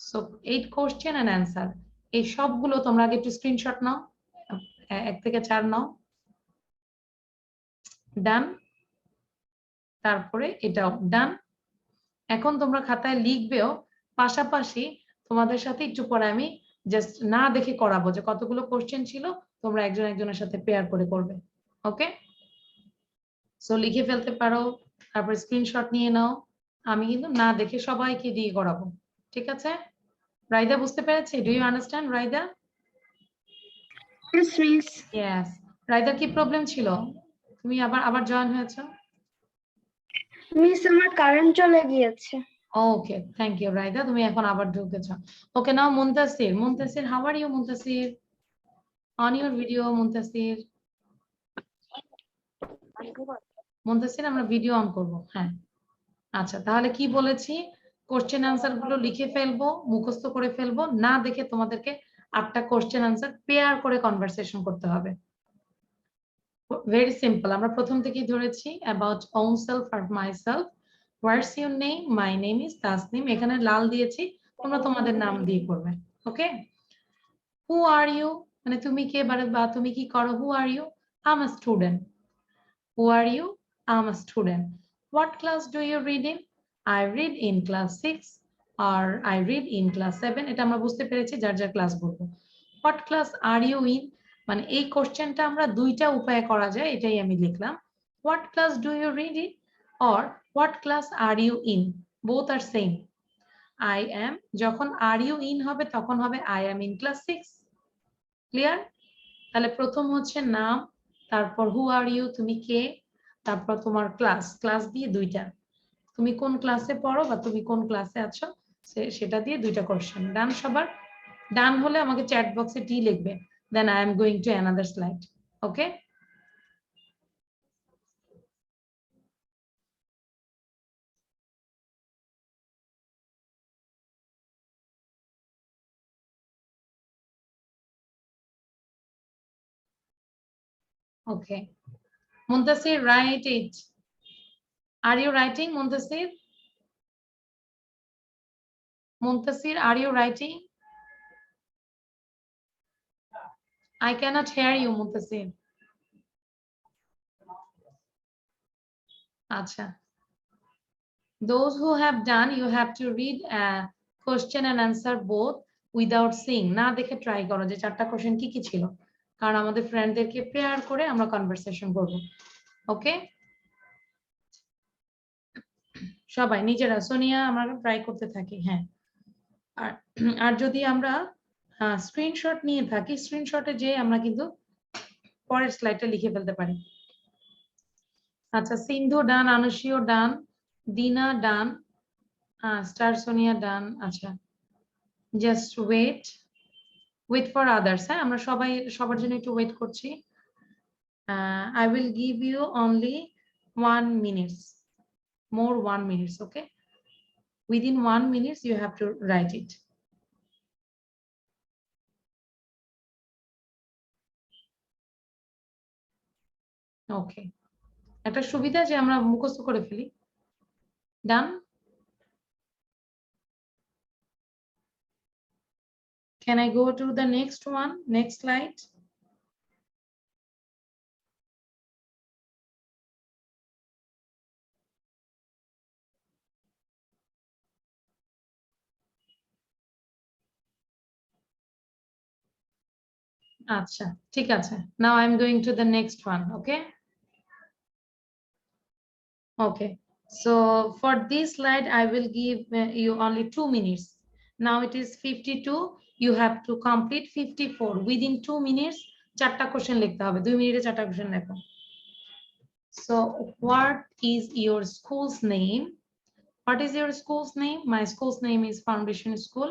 So 8 question and answer. এই সবগুলো তোমরা আগে একটু স্ক্রিনশট নাও, 1 থেকে 4 নাও। ডান, তারপরে এটাও ডান। এখন তোমরা খাতায় লিখবেও, পাশাপাশি তোমাদের সাথে একটু পরে আমি জাস্ট না দেখে করাবো যে কতগুলো কোশ্চেন ছিল, তোমরা একজন একজনের সাথে পেয়ার করে করবে। ওকে, সো লিখে ফেলতে পারো, তারপর স্ক্রিনশট নিয়ে নাও। আমি কিন্তু না দেখে সবাইকে দিয়ে করাবো, ঠিক আছে? রাইদা বুঝতে পেরেছে? Do you understand Raida? Yes, miss. Yes. Raida কি প্রবলেম ছিল? তুমি আবার জয়েন হয়েছো? মিস আমার কারেন্ট চলে গিয়েছে। ওকে, থ্যাংক ইউ রাইদা, তুমি এখন আবার ঢুকেছো। Okay, now Muntasir. Muntasir, how are you Muntasir? On your video Muntasir. মুনতাসির, আমরা ভিডিও অন করব, হ্যাঁ। আচ্ছা, তাহলে কি বলেছি? কোশ্চেন অ্যান্সার গুলো লিখে ফেলবো, মুখস্থ করে ফেলবো, না দেখে তোমাদেরকে 8টা কোশ্চেন অ্যান্সার পেয়ার করে কনভারসেশন করতে হবে। Very simple. আমরা প্রথম থেকেই ধরেছি অ্যাবাউট ওন সেলফ আর myself. What's your name? My name is Tasnim. এখানে লাল দিয়েছি, তোমরা তোমাদের নাম দিয়ে করবে। ওকে, হু আর ইউ, মানে তুমি কে বা তুমি কি করো? Who are you? I am a student. Who are you? I'm a student. What class do you read in? I read in class 6 or I read in class 7. এটা আমরা বুঝতে পেরেছি, যার যার ক্লাস বলবো। What class are you in? মানে এই কোশ্চেনটা আমরা দুইটা উপায়ে করা যায়, এটাই আমি লিখলাম। What class do you read in? Or what class are you in? Both are same. I am, যখন are you in হবে তখন হবে I am in class 6. Clear? তাহলে প্রথম হচ্ছে নাম, তারপর হু আর ইউ, তুমি কে, তারপর তোমার ক্লাস, ক্লাস দিয়ে দুইটা, তুমি কোন ক্লাসে পড়ো বা তুমি কোন ক্লাসে আছো সেটা দিয়ে দুইটা কোশ্চেন। ডান সবার? ডান হলে আমাকে চ্যাট বক্সে টি লিখবে, then I am going to another slide. Okay, okay. Muntasir, write it. Are you writing, Muntasir? Muntasir, are you writing? I cannot hear you, Muntasir. আচ্ছা, Those who have done, you have to read question and answer both without seeing. না দেখে ট্রাই করো যে চারটা কোশ্চেন কি কি ছিল, কারণ আমাদের ফ্রেন্ডদেরকে পেয়ার করে আমরা কনভারসেশন করব। ওকে, সবাই নিজেরা, সোনিয়া আমরা ট্রাই করতে থাকি। হ্যাঁ, আর যদি আমরা স্ক্রিনশট নিয়ে থাকি, স্ক্রিনশটে যে আমরা কিন্তু পরের স্লাইডটা লিখে ফেলতে পারি। আচ্ছা, সিন্ধু ডান, আনুষিও ডান, দিনা ডান, স্টার সোনিয়া ডান। আচ্ছা, জাস্ট ওয়েট ফর আদার্স। হ্যাঁ, আমরা সবাই সবার জন্য একটু ওয়েট করছি। I will give you only 1 minute, more 1 minute, okay? Within 1 minute you have to write it. Okay, একটা সুবিধা যে আমরা মুখস্থ করে ফেলি। ডান? Can I go to the next one, next slide? আচ্ছা, ঠিক আছে। Now I'm going to the next one, okay? Okay, so for this slide I will give you only 2 minutes. Now it is 52, you have to complete 54 within 2 minutes. চারটা কোশ্চেন লিখতে হবে, 2 মিনিটে চারটা কোশ্চেন লেখো। So what is your school's name? What is your school's name? My school's name is Foundation School.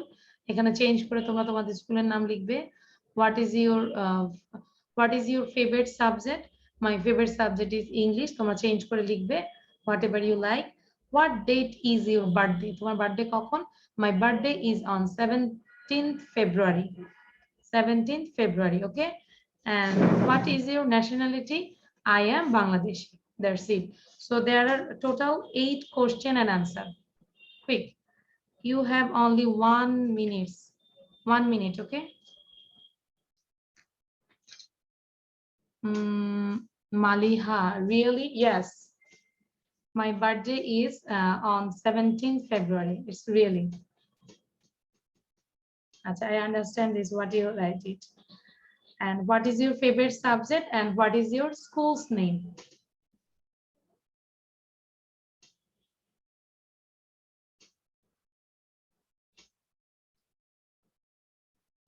এখানে চেঞ্জ করে তোমরা তোমাদের স্কুলের নাম লিখবে। What is your favorite subject? My favorite subject is English. তোমরা চেঞ্জ করে লিখবে whatever you like. What date is your birthday? তোমার বার্থডে কখন? My birthday is on 17th February. 17th February, okay? And what is your nationality? I am Bangladeshi. That's it. So there are total 8 question and answer. Quick. You have only 1 minute. 1 minute, okay? Maliha, really? Yes. My birthday is on 17th February. It's really. I understand this, what you write it. And what is your favorite subject and what is your school's name?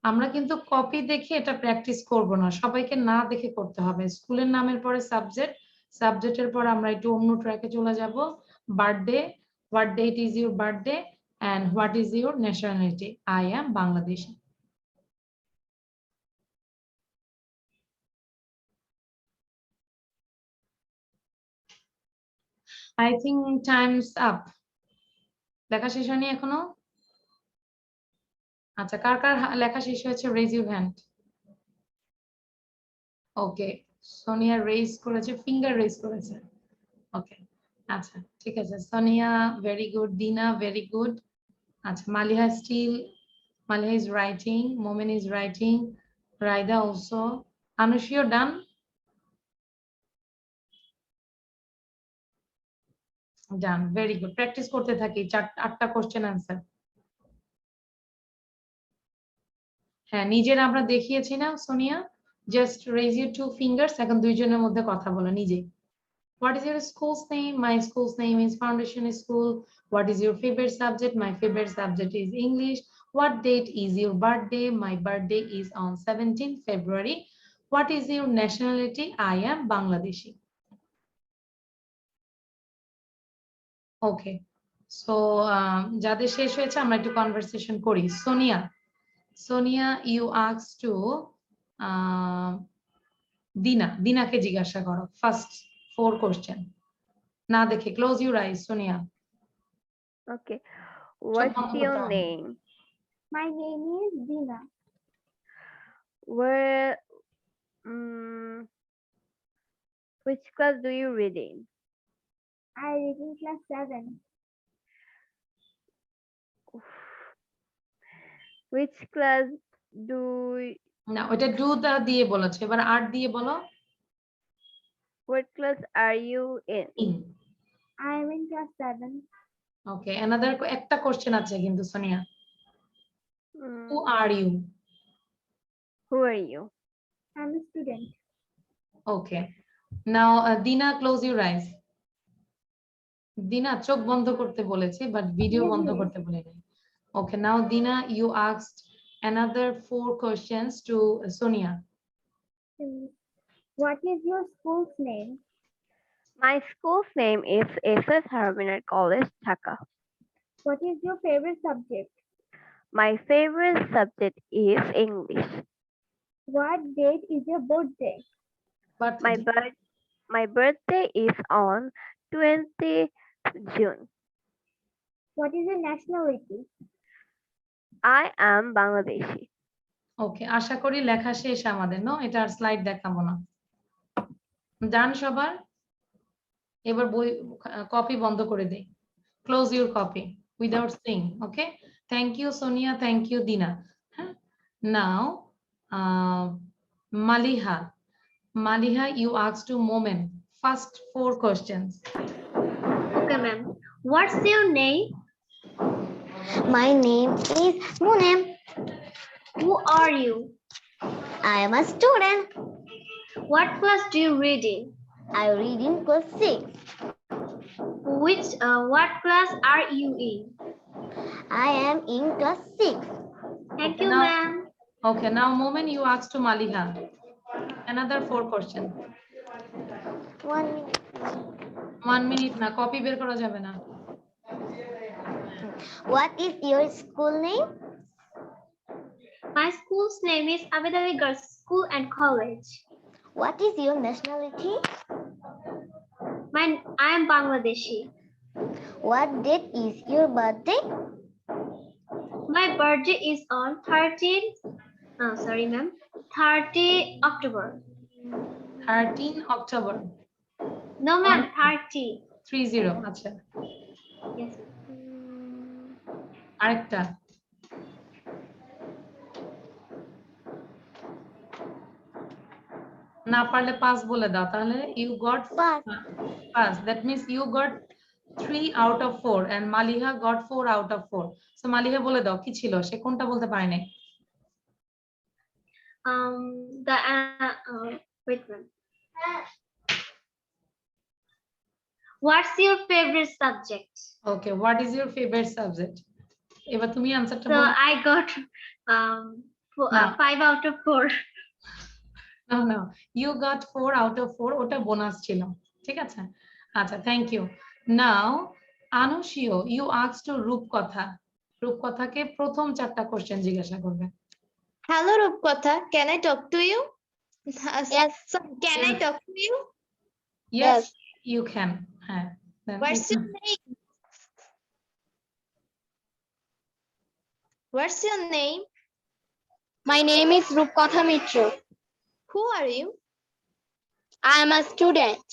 আমরা কিন্তু কপি দেখে এটা প্র্যাকটিস করব না, সবাইকে না দেখে করতে হবে। স্কুলের নামের পরে সাবজেক্ট, সাবজেক্টের পর আমরা একটু অন্য ট্র্যাকে চলে যাব। Birthday, what date is your birthday and what is your nationality? I am Bangladeshi. I think time's up. লেখা শেষ হয়নি এখনো? আচ্ছা, কার কার লেখা শেষ হয়েছে raise your hand. Okay, Sonia raise করেছে, ফিঙ্গার রেজ করেছে। ওকে, আচ্ছা ঠিক আছে। Sonia very good, Dina very good. আচ্ছা, Maliha still, Maliha is writing, Momen is writing, Raida also, Anushio done? Done, very good. Practice করতে থাকি, 8টা কোশ্চেন আনসার। হ্যাঁ, নিজের আমরা দেখিয়েছি না Sonia? Just raise your 2 fingers, এখন দুইজনের মধ্যে কথা বলো নিজে। What is your school's name? My school's name is Foundation School. What is your favorite subject? My favorite subject is English. What date is your birthday? My birthday is on 17th February. What is your nationality? I am Bangladeshi. Okay. So, যাদের শেষ হয়েছে আমরা একটু কনভারসেশন করি। সোনিয়া, you asked to দিনাকে জিজ্ঞাসা করো ফার্স্ট 4 question. না দেখে, close your eyes, Sonia. Okay. What's your name? My name is Dina. Where, which class do you read in? I read in class 7. Which class do না, ওটা ডু দা দিয়ে বলেছে, এবার আর দিয়ে বলো। What class are you in? I am in class 7. Okay, another একটা question আছে কিন্তু Sonia. Who are you? Who are you? I'm a student. Okay. Now, Dina, close your eyes. Dina, চোখ বন্ধ করতে বলেছে, but video Yes, বন্ধ miss. করতে বলে নাই। Okay, now Dina, you asked another 4 questions to Sonia. What is your school's name? My school's name is SS Harbinar College, Dhaka. What is your favorite subject? My favorite subject is English. What date is your birthday? But My birthday is on 20th June. What is your nationality? I am Bangladeshi. ওকে, আশা করি লেখা শেষ আমাদের, নো? এটা আর স্লাইড দেখাবো না। ডান সবার? এবার বই কপি বন্ধ করে দেই। Close your copy without seeing. Okay, thank you Sonia, thank you Dina. হ্যাঁ, now Maliha, you asked to Momen first 4 questions. Okay, ma'am. What's your name? My name is Munem. Who are you? I am a student. What class do you read in? I read in class 6. What class are you in? I am in class 6. Thank Okay, you, now- ma'am. Okay, now Momen, you asked to Maliha another 4 questions. 1 minute. 1 minute না, কপি বের করা যাবে না। What is your school name? My school's name is Abedali Girls School and College. What is your nationality? I am Bangladeshi. What date is your birthday? My birthday is on 30 October. 13 October No, ma'am, 30. 30 আচ্ছা, Yes. আরেকটা না পারলে পাস বলে দাও, তাহলে you got pass. That means you got 3 out of 4 and Maliha got 4 out of 4. So Maliha বলে দাও কি ছিল, সে কোনটা বলতে পারে নাই। Wait, ma'am. What's your favorite subject? Okay, what is your favorite subject? এবার তুমি আনসারটা So বলো। I got No. 5 out of 4. No, you got 4 out of 4, ওটা বোনাস ছিল, ঠিক আছে? আচ্ছা, thank you. Now Anushio, you asked to রূপকথা। রূপকথাকে প্রথম 4টা কোশ্চেন জিজ্ঞাসা করবে। Hello, Rupkotha. Can I talk to you? Yes. Can I talk to you? Yes, you can. হ্যাঁ, What's your name? What's your name? My name is Rupkotha Mitra. Who are you? I am a student.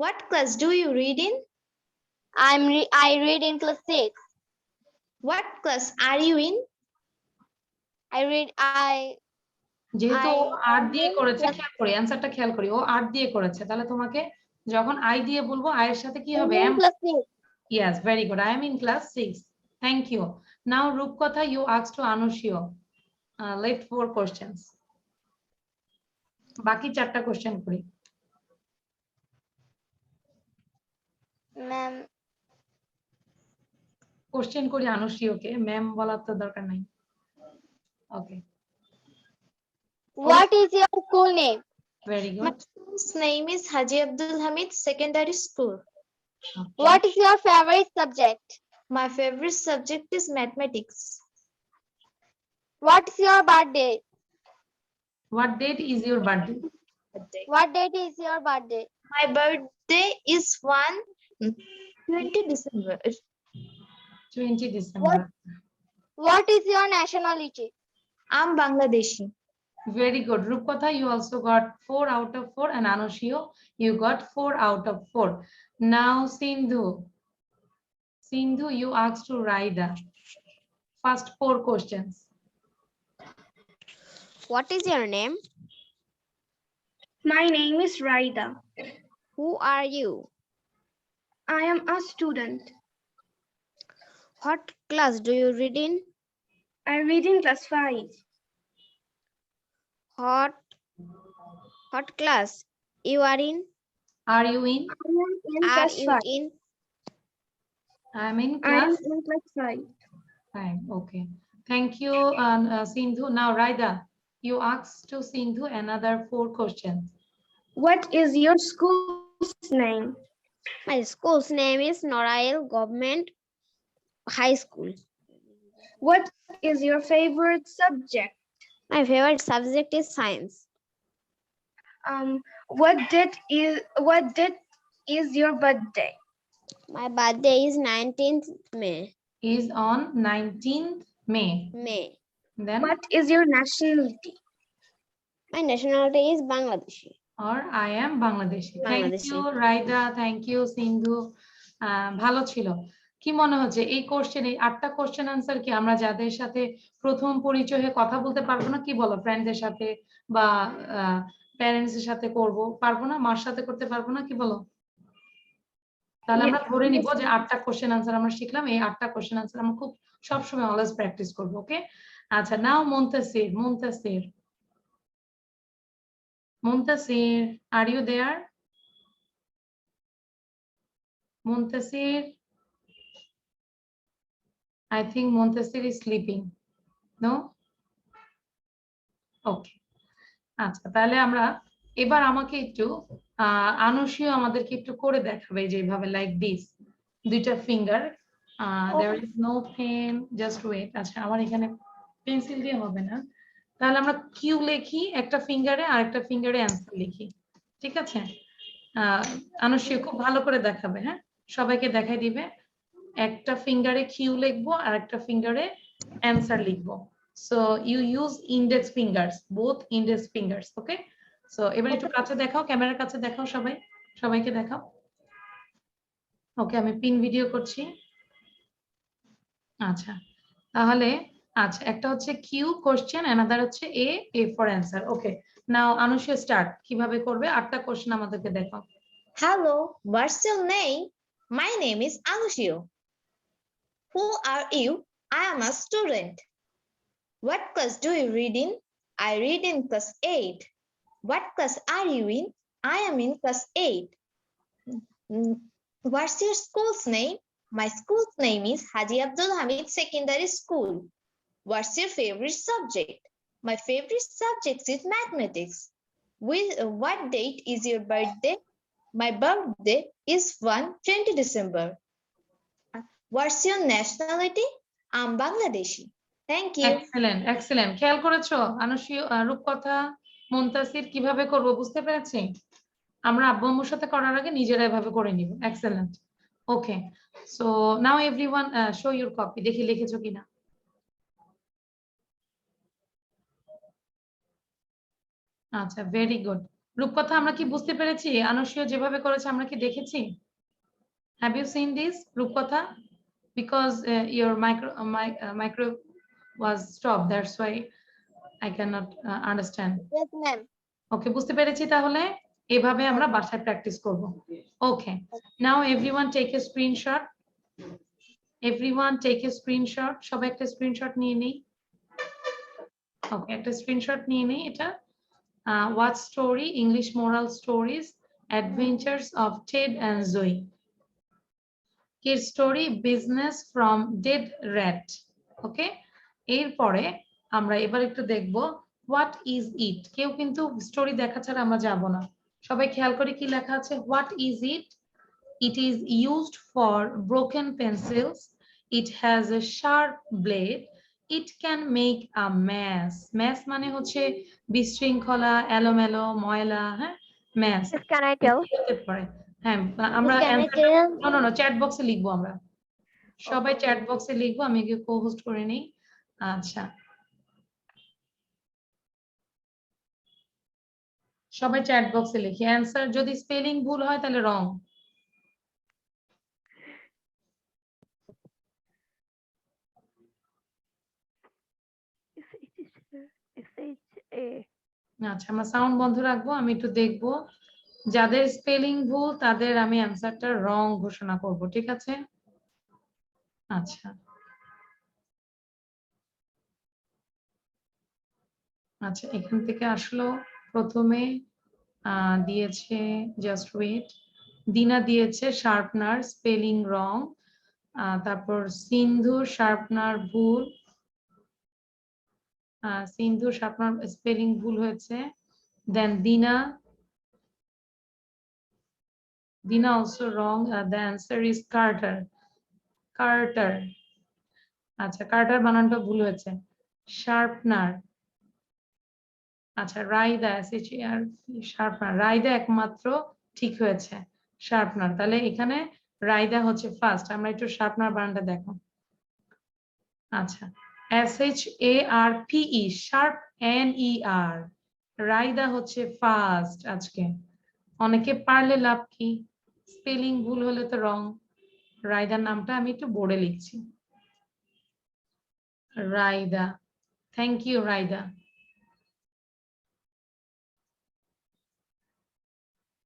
What class do you read in? I read in class 6. What class are you in? যেহেতু ও I আর দিয়ে am করেছে, class- খেয়াল করি অ্যানসারটা খেয়াল করি, ও আর দিয়ে করেছে, তাহলে তোমাকে যখন আই দিয়ে বলবো আই এর সাথে কি হবে? in class 6. Yes, very good. I am in class 6. Thank you. Now, Rupkotha, you asked to Anushio. Left 4 questions. বাকি 4টা কোশ্চেন করি। Ma'am, কোশ্চেন করি আনুশিওকে, ম্যাম বলার তো দরকার নাই। ওকে, what is your school name? Very My good. school's name is Haji Abdul Hamid Secondary School. What is your favorite subject? My favorite subject is mathematics. What is your birthday? What date is your birthday? What date is your birthday? My birthday is 20 December. 20 December. What is your nationality? I'm Bangladeshi. Very good. Rupkotha, you also got 4 out of 4, and Anushio, you got 4 out of 4. Now, Sindhu. Sindhu, you asked to Raida. First 4 questions. What is your name? My name is Raida. Who are you? I am a student. What class do you read in? I read in class 5. What class you are in? Are you in? I am in Are class you 5. in? I'm in I am class in class 5. 5. Okay. Thank you, Sindhu. Now, Raida, you asked to Sindhu another 4 questions. What is your school's name? My school's name is Norail Government High School. What is your favorite subject? My favorite subject is science. What date is your birthday? My birthday is 19th May. Is on 19th May. Then, What is your nationality? My nationality is Bangladeshi. or I am Bangladeshi. Thank Bangladeshi. you, Raida. Thank you, Sindhu. ভালো ছিল। কি মনে হচ্ছে এই কোশ্চেন, এই 8টা কোশ্চেন আনসার কি আমরা যাদের সাথে প্রথম পরিচয়ে কথা বলতে পারবো না, কি বলো, ফ্রেন্ডদের সাথে বা প্যারেন্টস এর সাথে করব, পারবো না, মার সাথে করতে পারবো না, কি বলো? তাহলে আমরা ধরে নিব যে 8টা কোশ্চেন আনসার আমরা শিখলাম, এই 8টা কোশ্চেন আনসার আমরা খুব সবসময় অলওয়েজ প্র্যাকটিস করবো। ওকে, আচ্ছা, now Muntasir, are you there? Muntasir, I think Montasir is sleeping. No? Okay. আচ্ছা, তাহলে আমরা এবার আমাকে একটু আনুষীয় আমাদেরকে একটু করে দেখাবে যেভাবে লাইক দিস, দুইটা finger, there is no pen, just wait. আচ্ছা, আমার এখানে পেন্সিল দিয়ে হবে না, তাহলে আমরা কিউ লিখি একটা ফিঙ্গারে আর একটা ফিঙ্গারে অ্যান্সার লিখি, ঠিক আছে? আনুষীয় খুব ভালো করে দেখাবে, হ্যাঁ, সবাইকে দেখাই দিবে। একটা ফিঙ্গারে কিউ লিখবো আর একটা ফিঙ্গারে অ্যান্সার লিখবো। So you use index fingers, both index fingers. Okay, so এবার একটু কাছে দেখাও, ক্যামেরার কাছে দেখাও, সবাইকে দেখাও। ওকে, আমি পিন ভিডিও করছি। আচ্ছা, তাহলে আচ্ছা, একটা হচ্ছে কিউ কোশ্চেন, অ্যানাদার হচ্ছে a for answer. Okay, now Anushio start, কিভাবে করবে 8টা কোশ্চেন আমাদেরকে দেখাও। Hello, what's your name? My name is Anushio. Who are you? I am a student. What class do you read in? I read in class 8. What class are you in? I am in class 8. What's your school's name? My school's name is Haji Abdul Hamid Secondary School. What's your favorite subject? My favorite subject is mathematics. What date is your birthday? My birthday is 20 December. What's your nationality? I'm Bangladeshi. Thank you. Excellent, excellent. খেয়াল করেছো আনুষীয়, রূপকথা, মুনতাসির কিভাবে করব বুঝতে পেরেছি? আমরা আব্বু আম্মুর সাথে করার আগে নিজেরা এভাবে করে নিব। Excellent. Okay, so now everyone show your copy, দেখি লিখেছো কিনা। আচ্ছা, ভেরি গুড। রূপকথা আমরা কি বুঝতে পেরেছি? আনুষীয় যেভাবে করেছে আমরা কি দেখেছি? হ্যাভ ইউ সিন দিস রূপকথা? Because your micro was stopped, that's why I cannot understand. Yes, ma'am. Okay, বুঝতে পেরেছি। তাহলে এভাবে আমরা বাসায় প্র্যাকটিস করব। Okay, now everyone take a screenshot. সবাই একটা স্ক্রিনশট নিয়ে নেই। Okay, একটা স্ক্রিনশট নিয়ে নেই। এটা what story, English moral stories, adventures of Ted and Zoe. Kid story, business from dead rat. Okay, এরপরে আমরা এবার একটু দেখব what is it. কেউ কিন্তু স্টোরি দেখা ছাড়া আমরা যাব না। সবাই খেয়াল করে কি লেখা আছে, what is it? It is used for broken pencils. It has a sharp blade. It can make a mess. Mess মানে হচ্ছে বিশৃঙ্খলা, এলোমেলো, ময়লা, হ্যাঁ, mess. Can I tell? হ্যাঁ, আমরা চ্যাট বক্সে লিখবো, আমরা সবাই চ্যাট বক্সে লিখবো। আমি কি কো-হোস্ট করে নেই। আচ্ছা, সবাই চ্যাট বক্সে লিখি অ্যান্সার। যদি স্পেলিং ভুল হয় তাহলে রং। আচ্ছা, আমরা সাউন্ড বন্ধ রাখবো, আমি একটু দেখবো। যাদের স্পেলিং ভুল তাদের আমি অ্যান্সারটা রং ঘোষণা করব, ঠিক আছে? আচ্ছা, আচ্ছা, এখান থেকে আসলো প্রথমে দিয়েছে, জাস্ট ওয়েট, দিনা দিয়েছে শার্পনার স্পেলিং রং, তারপর সিন্ধু শার্পনার ভুল, সিন্ধু শার্পনার স্পেলিং ভুল হয়েছে, দেন দিনা also wrong, the answer is Carter. Carter, আচ্ছা কার্টার বানানটা ভুল হয়েছে, শার্পনার, আচ্ছা রাইদা, শার্পনার, রাইদা একমাত্র ঠিক হয়েছে, শার্পনার, তাহলে এখানে রাইদা হচ্ছে ফার্স্ট। আমরা একটু শার্পনার বানানটা দেখো, আচ্ছা SHARPE, শার্প NER, রাইদা হচ্ছে ফার্স্ট আজকে। অনেকে পারলে লাভ কি, স্পেলিং ভুল হলে তো রং। রাইদার নামটা আমি একটু বোর্ডে লিখছি, রাইদা, থ্যাংক ইউ রাইদা।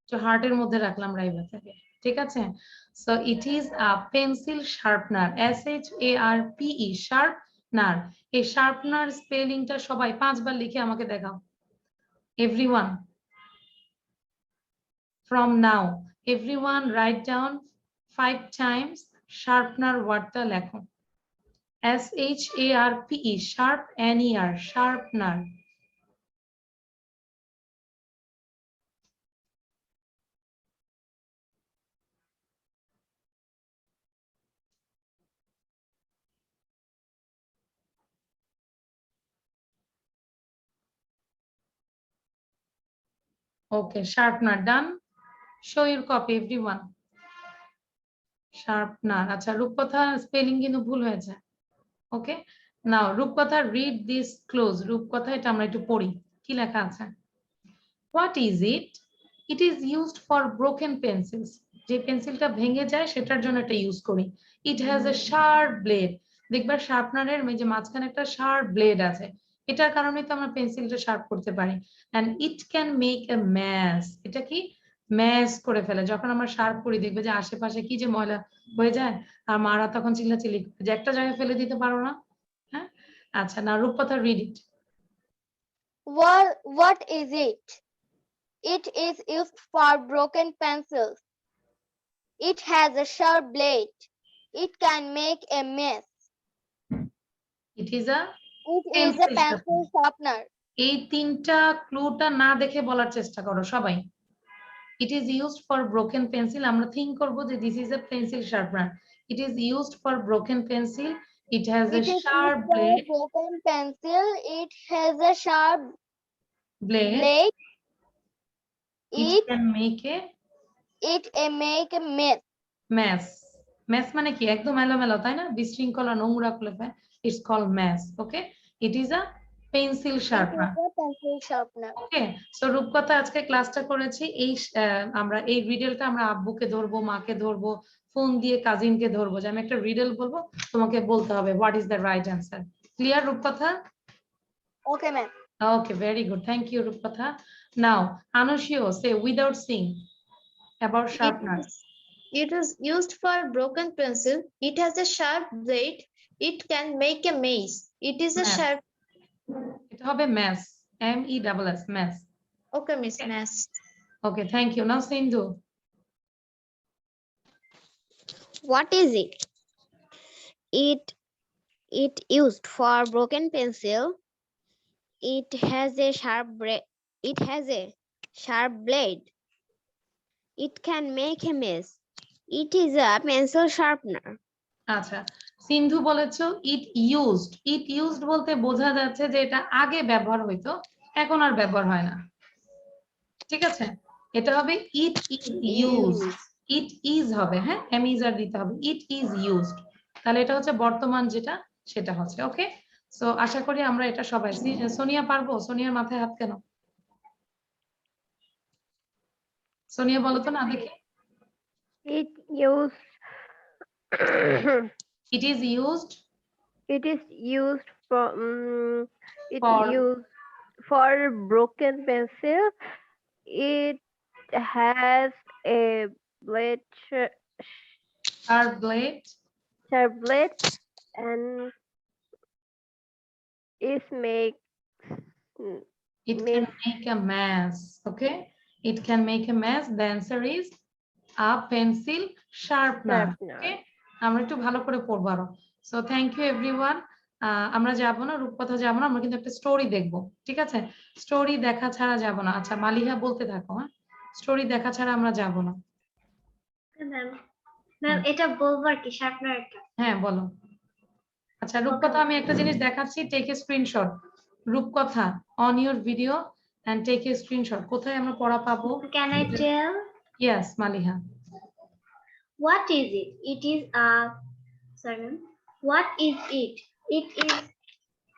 তো হার্টের মধ্যে রাখলাম রাইদাটাকে, ঠিক আছে। So it is a pencil sharpener, SHARPE, sharpener. এই শার্পনার স্পেলিংটা সবাই 5 বার লিখে আমাকে দেখাও, everyone. From now, everyone write down 5 times sharpener ওয়ার্ডটা লেখো, SHARPE, sharp NER, sharpener. Okay, sharpener done. Show your copy, everyone. Sharpener. আচ্ছা রূপকথা স্পেলিং কিন্তু ভুল হয়েছে। ওকে, নাও রূপকথা read this close. রূপকথা এটা আমরা একটু পড়ি, কি লেখা আছে? What is it? It is used for broken pencils. যে পেন্সিলটা ভেঙে যায় সেটার জন্য এটা ইউজ করি। It has a sharp blade. দেখবা শার্পনারের যে মাঝখানে একটা শার্প ব্লেড আছে, এটার কারণে তো আমরা পেন্সিলটা শার্প করতে পারি। And it can make a mess. এটা কি ম্যাশ করে ফেলে, যখন আমরা শার্প করি দেখবে যে আশেপাশে কি যে ময়লা হয়ে যায়, আর মারা তখন চিল্লাচিল্লি যে একটা জায়গায় ফেলে দিতে পারো না। হ্যাঁ, আচ্ছা না রূপকথা read it. What is it? It is used for broken pencils. It has a sharp blade. It can make a mess. It is a It is a pencil sharpener. এই তিনটা ক্লুটা না দেখে বলার চেষ্টা করো সবাই। It is used for broken pencil, আমরা থিংক করব যে this is a pencil sharpener. It is used for broken pencil. It has a sharp blade. Broken pencil. It has a sharp blade. It can make a mess. Mess মানে কি একদম এলোমেলো, তাই না? বিশৃঙ্খলা, নোংরা করে ফেলে। It's called mess. Okay, it is a pencil sharpener. Okay, so রূপকথা আজকে ক্লাসটা করেছি এই আমরা এই রিডেলটা আমরা আব্বুকে ধরবো, মাকে ধরবো, ফোন দিয়ে কাজিনকে ধরবো, যে আমি একটা রিডেল বলবো, তোমাকে বলতে হবে what is the right answer. Clear রূপকথা? Okay, ma'am. Okay, very good. Thank you, Rupatha. Now, Anushio, say without seeing about sharpener. It is used for broken pencil. It has a sharp blade. It can make a maze. It is a Mess. sharp. It have a mess. MESS, mess. Okay, Miss Mass. Okay, thank you. Now, Sindhu. What is it? It used for broken pencil. It has a sharp blade. It can make a mess. It is a pencil sharpener. আচ্ছা, সিন্ধু বলেছো it used বলতে বোঝা যাচ্ছে যে এটা আগে ব্যবহার হইতো, এখন আর ব্যবহার হয় না। ঠিক আছে, এটা হবে it is used. It is হবে, হ্যাঁ, is আর দিতে হবে, it is used, তাহলে এটা হচ্ছে বর্তমান যেটা সেটা হচ্ছে। ওকে, সো আশা করি আমরা এটা সবাই, সোনিয়া পারবো? সোনিয়ার মাথায় হাত কেন? সোনিয়া বলো তো না দেখি। It used. It is used. It is used for. For- used for broken pencil. It has a blade, Sharp blade. sharp blade, and it makes It can make a mess. Okay, it can make a mess. The answer is a pencil sharpener. Okay, আমরা একটু ভালো করে পড়বো আরো। So thank you everyone. আমরা যাব না, রূপকথা যাব না, আমরা কিন্তু একটা স্টোরি দেখবো, ঠিক আছে? স্টোরি দেখা ছাড়া যাব না। আচ্ছা মালিহা বলতে থাকো, হ্যাঁ, স্টোরি দেখা ছাড়া আমরা যাব না। ম্যাম এটা বলবো আর কি, শার্পনারটা। হ্যাঁ বলো। আচ্ছা রূপকথা আমি একটা জিনিস দেখাচ্ছি, take a screenshot. Rupkotha on your video and take a screenshot. কোথায় আমরা পড়া পাবো? Can I tell? Yes, Maliha. What is it? It is a, sorry ma'am. What is it?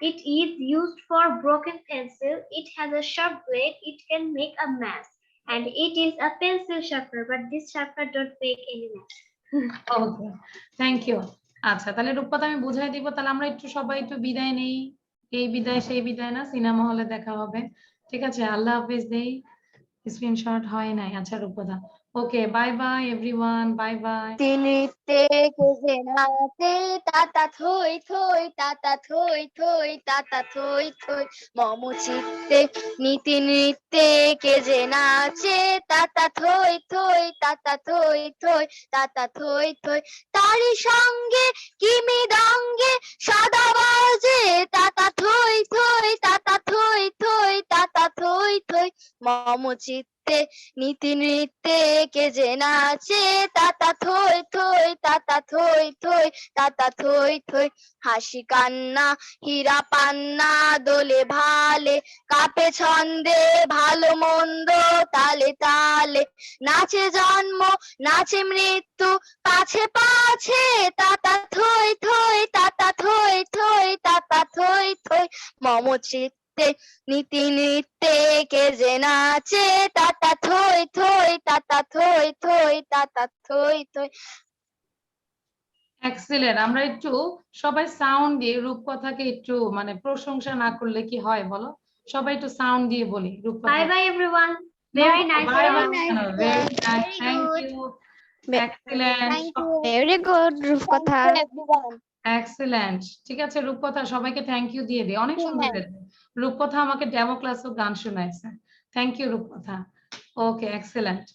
It is used for broken pencil. It has a sharp blade. It can make a mess. And it is a pencil sharpener, but this sharpener don't make any mess. Okay, thank you. আচ্ছা তাহলে রূপকথা আমি বুঝাই দিব। তাহলে আমরা একটু সবাই একটু বিদায় নেই। এই বিদায় সেই বিদায় না, সিনেমা হলে দেখা হবে, ঠিক আছে? আল্লাহ হাফেজ দেই। স্ক্রিনশট হয় নাই। আচ্ছা Rupkotha, okay, bye bye everyone, bye bye. নৃত্যে কেজে নাচে তাতা থই থই তাতা থই থই তাতা থই থই মম চিত্তে নীতি নৃত্যে কেজে নাচে তাতা থই থই তাতা থই থই তাতা থই থই তারি সঙ্গে কি মৃদঙ্গে সদা বাজে তাতা থই থই তাতা থই থই তাতা থই থই মম চিত্তে নীতি নৃত্যে কেজে নাচে তাতা থই থই তাতা থই থই তাতা থই থই হাসি কান্না হীরা পান্না দোলে ভালে কাপে ছন্দে ভালো মন্দ তালে তালে নাচে জন্ম নাচে মৃত্যু পাছে পাছে তাতা থই থই তাতা থই থই তাতা থই থই মম চিত্তে নীতি নৃত্যে কেজে নাচে তাতা থই থই তাতা থই থই তাতা থই থই। এক্সিলেন্ট। আমরা একটু সবাই সাউন্ড দিয়ে রূপকথাকে একটু মানে প্রশংসা না করলে কি হয় বলো? সবাই একটু সাউন্ড দিয়ে বলি রূপকথা। Bye bye everyone. Very nice. Very job. nice. Very nice. Thank you. Excellent. Very good রূপকথা। এক্সিলেন্ট। ঠিক আছে রূপকথা, সবাইকে থ্যাংক ইউ দিয়ে দিই। অনেক সুন্দর হয়েছে। রূপকথা আমাকে ডেমো ক্লাসেও গান শোনাইছে। থ্যাংক ইউ রূপকথা। ওকে, এক্সিলেন্ট।